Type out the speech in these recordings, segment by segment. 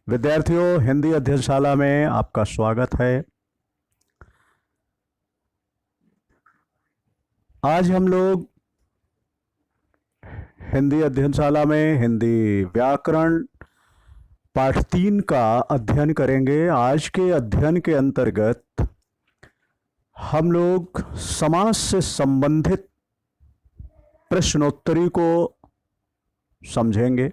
विद्यार्थियों, हिंदी अध्ययनशाला में आपका स्वागत है। आज हम लोग हिंदी अध्ययनशाला में हिंदी व्याकरण पाठ 3 का अध्ययन करेंगे। आज के अध्ययन के अंतर्गत हम लोग समास से संबंधित प्रश्नोत्तरी को समझेंगे,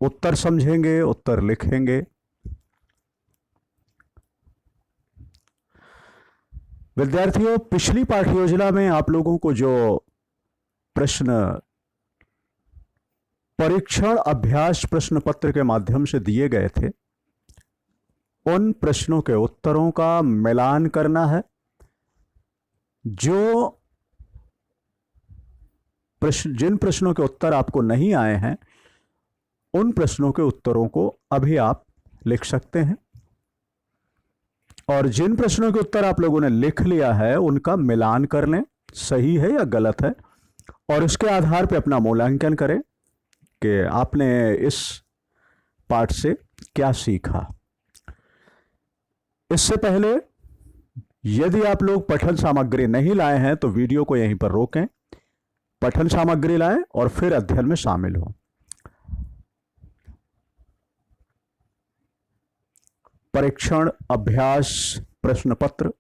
उत्तर समझेंगे, उत्तर लिखेंगे। विद्यार्थियों, पिछली पाठ योजना में आप लोगों को जो प्रश्न परीक्षण अभ्यास प्रश्न पत्र के माध्यम से दिए गए थे, उन प्रश्नों के उत्तरों का मिलान करना है। जिन प्रश्नों के उत्तर आपको नहीं आए हैं, उन प्रश्नों के उत्तरों को अभी आप लिख सकते हैं, और जिन प्रश्नों के उत्तर आप लोगों ने लिख लिया है उनका मिलान कर लें, सही है या गलत है, और उसके आधार पर अपना मूल्यांकन करें कि आपने इस पाठ से क्या सीखा। इससे पहले यदि आप लोग पठन सामग्री नहीं लाए हैं तो वीडियो को यहीं पर रोकें, पठन सामग्री लाएं और फिर अध्ययन में शामिल हों। परीक्षण अभ्यास प्रश्न पत्र,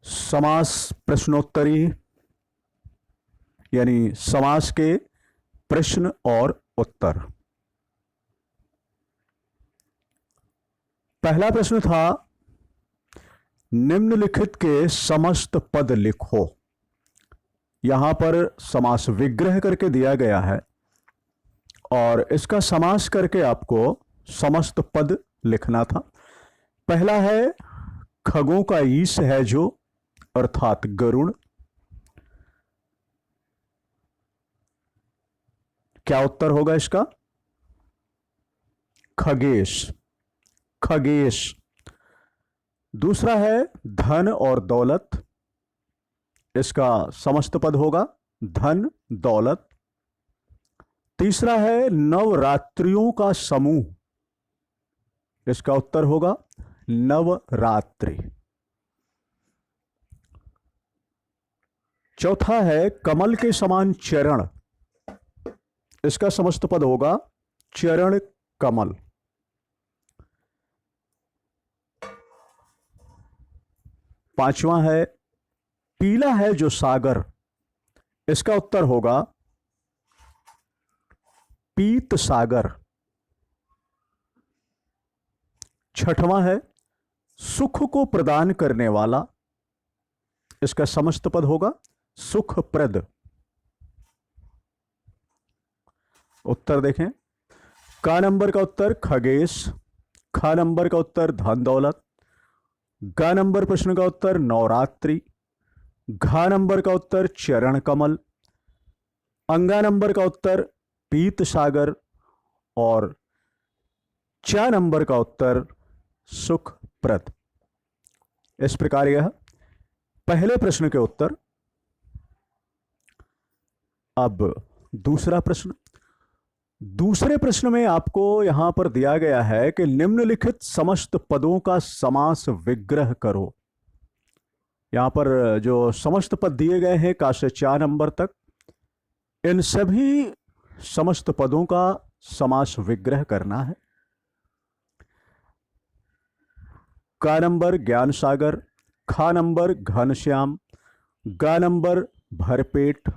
समास प्रश्नोत्तरी यानी समास के प्रश्न और उत्तर। पहला प्रश्न था, निम्नलिखित के समस्त पद लिखो। यहां पर समास विग्रह करके दिया गया है और इसका समास करके आपको समस्त पद लिखना था। पहला है, खगों का ईश है जो, अर्थात गरुड़। क्या उत्तर होगा इसका? खगेश, खगेश। दूसरा है, धन और दौलत। इसका समस्त पद होगा धन दौलत। तीसरा है, नवरात्रियों का समूह। इसका उत्तर होगा नवरात्रि। चौथा है, कमल के समान चरण। इसका समस्त पद होगा चरण कमल। पांचवा है, पीला है जो सागर। इसका उत्तर होगा पीत सागर। छठवां है, सुख को प्रदान करने वाला। इसका समस्त पद होगा सुखप्रद। उत्तर देखें, का नंबर का उत्तर खगेश, खा नंबर का उत्तर धन दौलत, गा नंबर प्रश्न का उत्तर नवरात्रि, घा नंबर का उत्तर चरण कमल, अंगा नंबर का उत्तर पीत सागर, और चा नंबर का उत्तर सुखप्रद। इस प्रकार यह पहले प्रश्न के उत्तर। अब दूसरा प्रश्न। दूसरे प्रश्न में आपको यहां पर दिया गया है कि निम्नलिखित समस्त पदों का समास विग्रह करो। यहां पर जो समस्त पद दिए गए हैं का से 4 नंबर तक, इन सभी समस्त पदों का समास विग्रह करना है। का नंबर ज्ञान सागर, खा नंबर घनश्याम, गा नंबर भरपेट,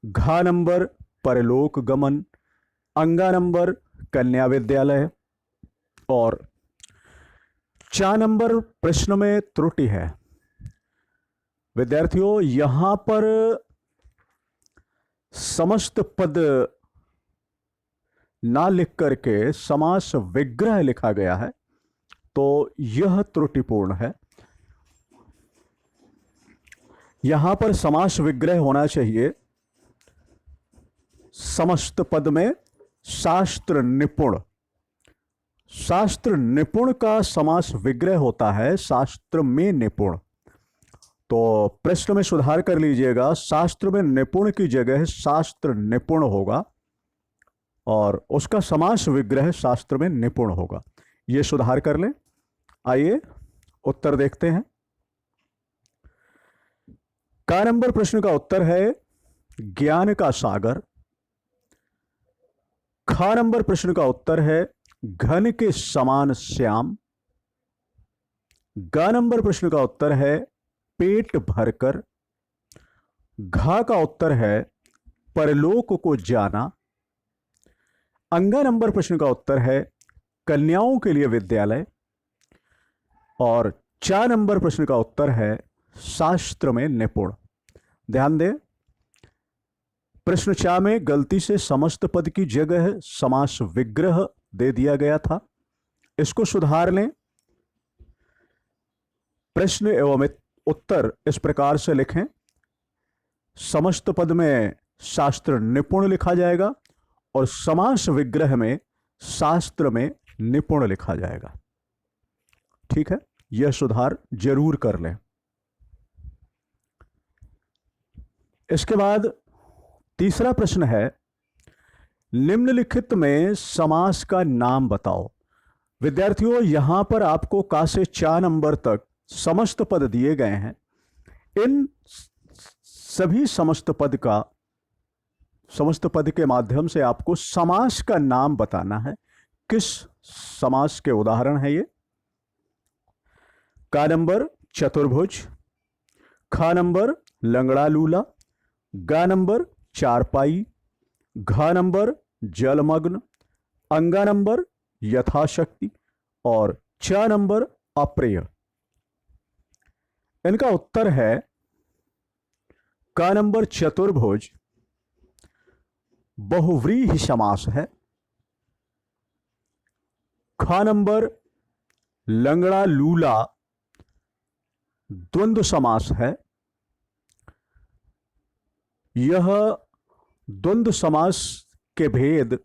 घा नंबर परलोक गमन, अंगा नंबर कन्या विद्यालय, और चा नंबर प्रश्न में त्रुटि है। विद्यार्थियों, यहां पर समस्त पद ना लिख करके समास विग्रह लिखा गया है, तो यह त्रुटिपूर्ण है। यहां पर समास विग्रह होना चाहिए समस्त पद में शास्त्र निपुण। शास्त्र निपुण का समास विग्रह होता है शास्त्र में निपुण, तो प्रश्न में सुधार कर लीजिएगा, शास्त्र में निपुण की जगह शास्त्र निपुण होगा और उसका समास विग्रह शास्त्र में निपुण होगा। ये सुधार कर लें। आइए उत्तर देखते हैं। का नंबर प्रश्न का उत्तर है ज्ञान का सागर। खा नंबर प्रश्न का उत्तर है घन के समान श्याम। गा नंबर प्रश्न का उत्तर है पेट भरकर। घा का उत्तर है परलोक को जाना। अंगा नंबर प्रश्न का उत्तर है कन्याओं के लिए विद्यालय। और चा नंबर प्रश्न का उत्तर है शास्त्र में निपुण। ध्यान दें, प्रश्न चा में गलती से समस्त पद की जगह समास विग्रह दे दिया गया था, इसको सुधार लें। प्रश्न एवं उत्तर इस प्रकार से लिखें, समस्त पद में शास्त्र निपुण लिखा जाएगा और समास विग्रह में शास्त्र में निपुण लिखा जाएगा। ठीक है, यह सुधार जरूर कर लें। इसके बाद तीसरा प्रश्न है निम्नलिखित में समास का नाम बताओ। विद्यार्थियों, यहां पर आपको का से 4 नंबर तक समस्त पद दिए गए हैं। इन सभी समस्त पद के माध्यम से आपको समास का नाम बताना है। किस समास के उदाहरण है ये? का नंबर चतुर्भुज, खा नंबर लंगड़ा लूला, गा नंबर चारपाई, घा नंबर जलमग्न, अंगा नंबर यथाशक्ति और च नंबर अप्रिय। इनका उत्तर है का नंबर चतुर्भुज बहुव्रीहि समास है। खा नंबर लंगड़ा लूला द्वंद्व समास है। यह द्वंद्व समास के भेद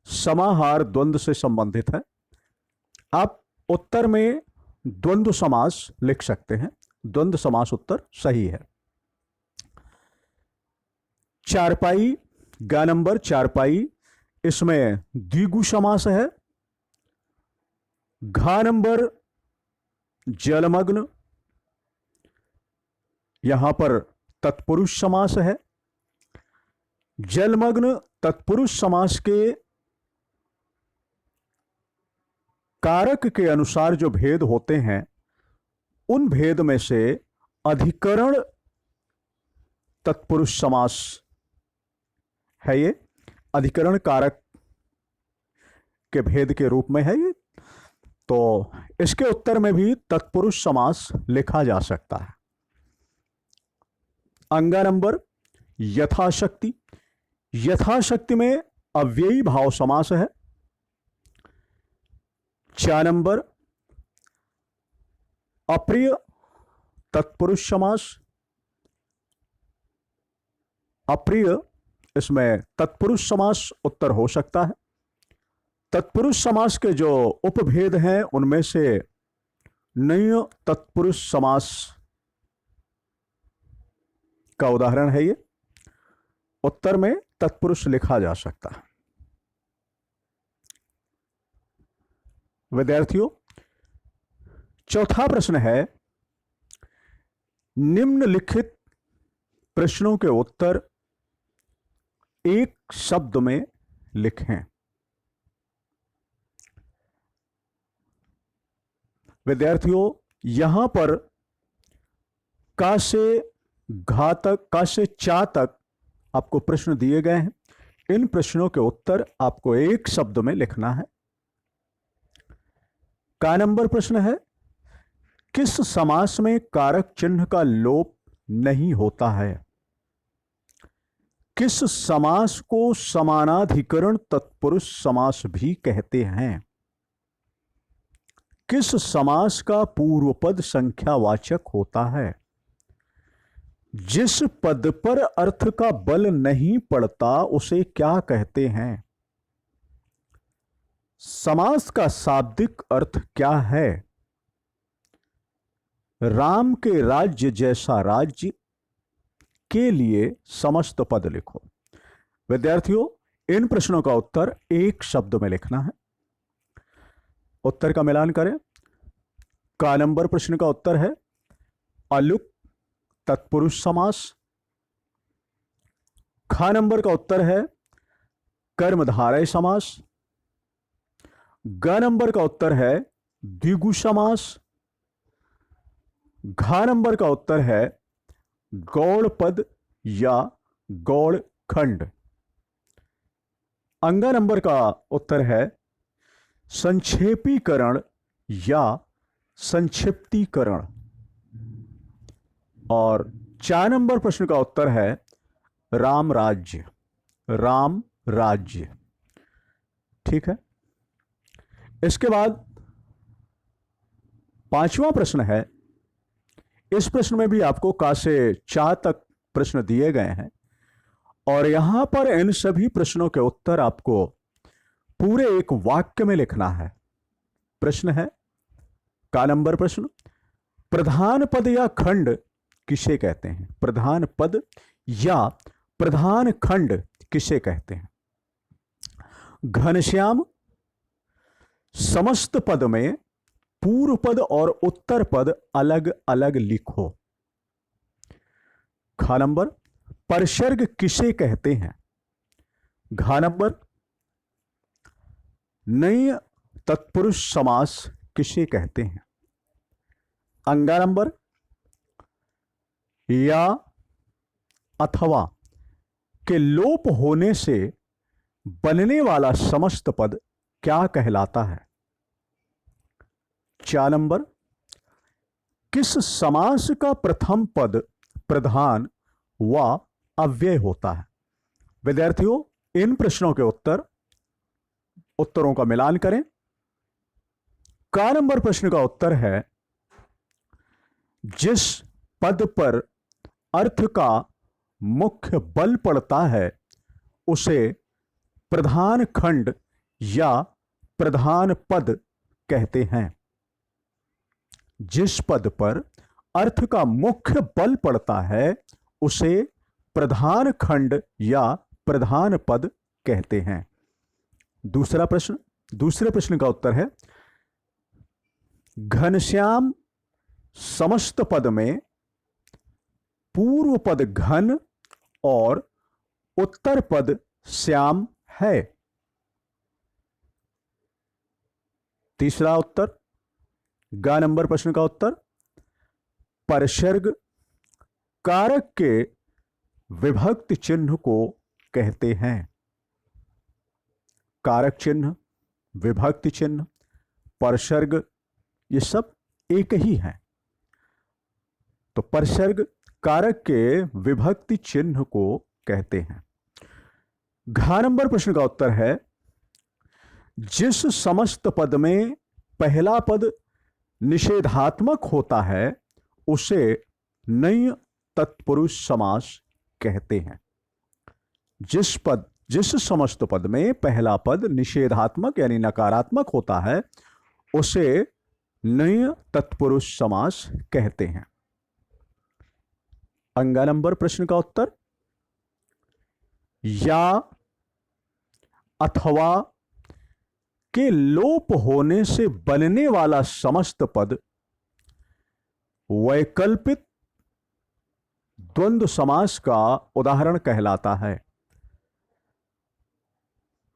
समाहार द्वंद्व से संबंधित है। आप उत्तर में द्वंद्व समास लिख सकते हैं, द्वंद्व समास उत्तर सही है। चारपाई, गा नंबर चारपाई, इसमें द्विगु समास है। घा नंबर जलमग्न, यहां पर तत्पुरुष समास है। जलमग्न तत्पुरुष समास के कारक के अनुसार जो भेद होते हैं, उन भेद में से अधिकरण तत्पुरुष समास है। ये अधिकरण कारक के भेद के रूप में है ये, तो इसके उत्तर में भी तत्पुरुष समास लिखा जा सकता है। अंगा नंबर यथाशक्ति, यथाशक्ति में अव्ययी भाव समास है। चा नंबर अप्रिय तत्पुरुष समास, अप्रिय इसमें तत्पुरुष समास उत्तर हो सकता है। तत्पुरुष समास के जो उपभेद हैं उनमें से नय तत्पुरुष समास का उदाहरण है ये, उत्तर में तत्पुरुष लिखा जा सकता है। विद्यार्थियों, चौथा प्रश्न है निम्नलिखित प्रश्नों के उत्तर एक शब्द में लिखें। विद्यार्थियों, यहां पर का से घा तक, का से चा तक आपको प्रश्न दिए गए हैं। इन प्रश्नों के उत्तर आपको एक शब्द में लिखना है। का नंबर प्रश्न है किस समास में कारक चिन्ह का लोप नहीं होता है? किस समास को समानाधिकरण तत्पुरुष समास भी कहते हैं? किस समास का पूर्व पद संख्यावाचक होता है? जिस पद पर अर्थ का बल नहीं पड़ता उसे क्या कहते हैं? समास का शाब्दिक अर्थ क्या है? राम के राज्य जैसा राज्य के लिए समस्त पद लिखो। विद्यार्थियों, इन प्रश्नों का उत्तर एक शब्द में लिखना है। उत्तर का मिलान करें। का नंबर प्रश्न का उत्तर है अलुक तत्पुरुष समास। खा नंबर का उत्तर है कर्मधारय समास। ग नंबर का उत्तर है द्विगु समास। घा नंबर का उत्तर है गौड़ पद या गौड़ खंड। अंगा नंबर का उत्तर है संक्षेपीकरण या संक्षिप्तीकरण। और 4 नंबर प्रश्न का उत्तर है राम राज्य, राम राज्य। ठीक है। इसके बाद 5वां प्रश्न है। इस प्रश्न में भी आपको का से चा तक प्रश्न दिए गए हैं और यहां पर इन सभी प्रश्नों के उत्तर आपको पूरे एक वाक्य में लिखना है। प्रश्न है का नंबर प्रश्न, प्रधान पद या खंड किसे कहते हैं? प्रधान पद या प्रधान खंड किसे कहते हैं? घनश्याम, समस्त पद में पूर्व पद और उत्तर पद अलग अलग लिखो। खा नंबर, परसर्ग किसे कहते हैं? घा नंबर, नई तत्पुरुष समास किसे कहते हैं? अंगा नंबर, या अथवा के लोप होने से बनने वाला समस्त पद क्या कहलाता है? 4 नंबर, किस समास का प्रथम पद प्रधान व अव्यय होता है? विद्यार्थियों, इन प्रश्नों के उत्तरों का मिलान करें। का नंबर प्रश्न का उत्तर है जिस पद पर अर्थ का मुख्य बल पड़ता है उसे प्रधान खंड या प्रधान पद कहते हैं। जिस पद पर अर्थ का मुख्य बल पड़ता है उसे प्रधान खंड या प्रधान पद कहते हैं। दूसरा प्रश्न, दूसरे प्रश्न का उत्तर है घनश्याम समस्त पद में पूर्व पद घन और उत्तर पद श्याम है। तीसरा उत्तर, गा नंबर प्रश्न का उत्तर, परसर्ग कारक के विभक्ति चिन्ह को कहते हैं। कारक चिन्ह, विभक्ति चिन्ह, परसर्ग, ये सब एक ही हैं। तो परसर्ग कारक के विभक्ति चिन्ह को कहते हैं। घा नंबर प्रश्न का उत्तर है जिस समस्त पद में पहला पद निषेधात्मक होता है उसे नई तत्पुरुष समास कहते हैं। जिस समस्त पद में पहला पद निषेधात्मक यानी नकारात्मक होता है उसे नई तत्पुरुष समास कहते हैं। अंगा नंबर प्रश्न का उत्तर, या अथवा के लोप होने से बनने वाला समस्त पद वैकल्पिक द्वंद्व समास का उदाहरण कहलाता है।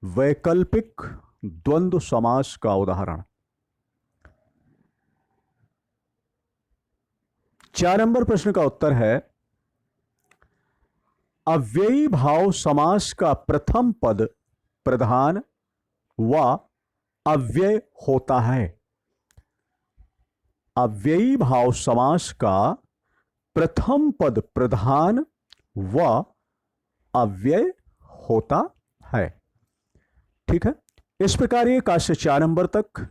वैकल्पिक द्वंद्व समास का उदाहरण। 4 नंबर प्रश्न का उत्तर है अव्ययी भाव समास का प्रथम पद प्रधान व अव्यय होता है। अव्ययी भाव समास का प्रथम पद प्रधान व अव्यय होता है। ठीक है। इस प्रकार ये का से 4 नंबर तक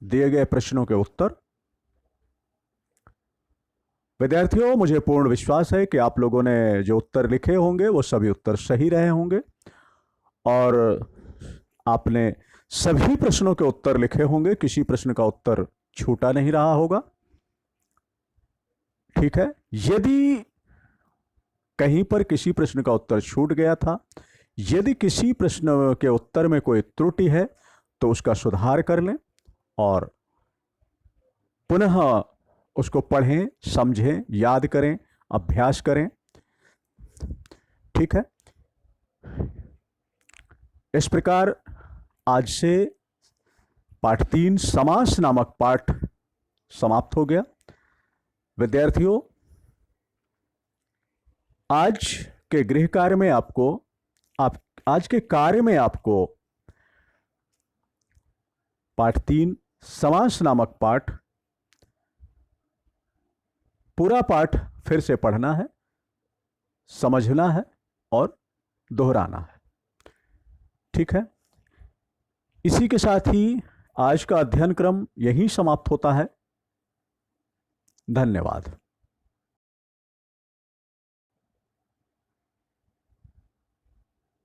दिए गए प्रश्नों के उत्तर। विद्यार्थियों, मुझे पूर्ण विश्वास है कि आप लोगों ने जो उत्तर लिखे होंगे वो सभी उत्तर सही रहे होंगे और आपने सभी प्रश्नों के उत्तर लिखे होंगे, किसी प्रश्न का उत्तर छूटा नहीं रहा होगा। ठीक है। यदि कहीं पर किसी प्रश्न का उत्तर छूट गया था, यदि किसी प्रश्न के उत्तर में कोई त्रुटि है, तो उसका सुधार कर लें और पुनः उसको पढ़ें, समझें, याद करें, अभ्यास करें। ठीक है। इस प्रकार आज से पाठ 3 समास नामक पाठ समाप्त हो गया। विद्यार्थियों, आज के गृह कार्य में आज के कार्य में आपको पाठ 3 समास नामक पाठ पूरा पाठ फिर से पढ़ना है, समझना है और दोहराना है। ठीक है। इसी के साथ ही आज का अध्ययन क्रम यहीं समाप्त होता है। धन्यवाद।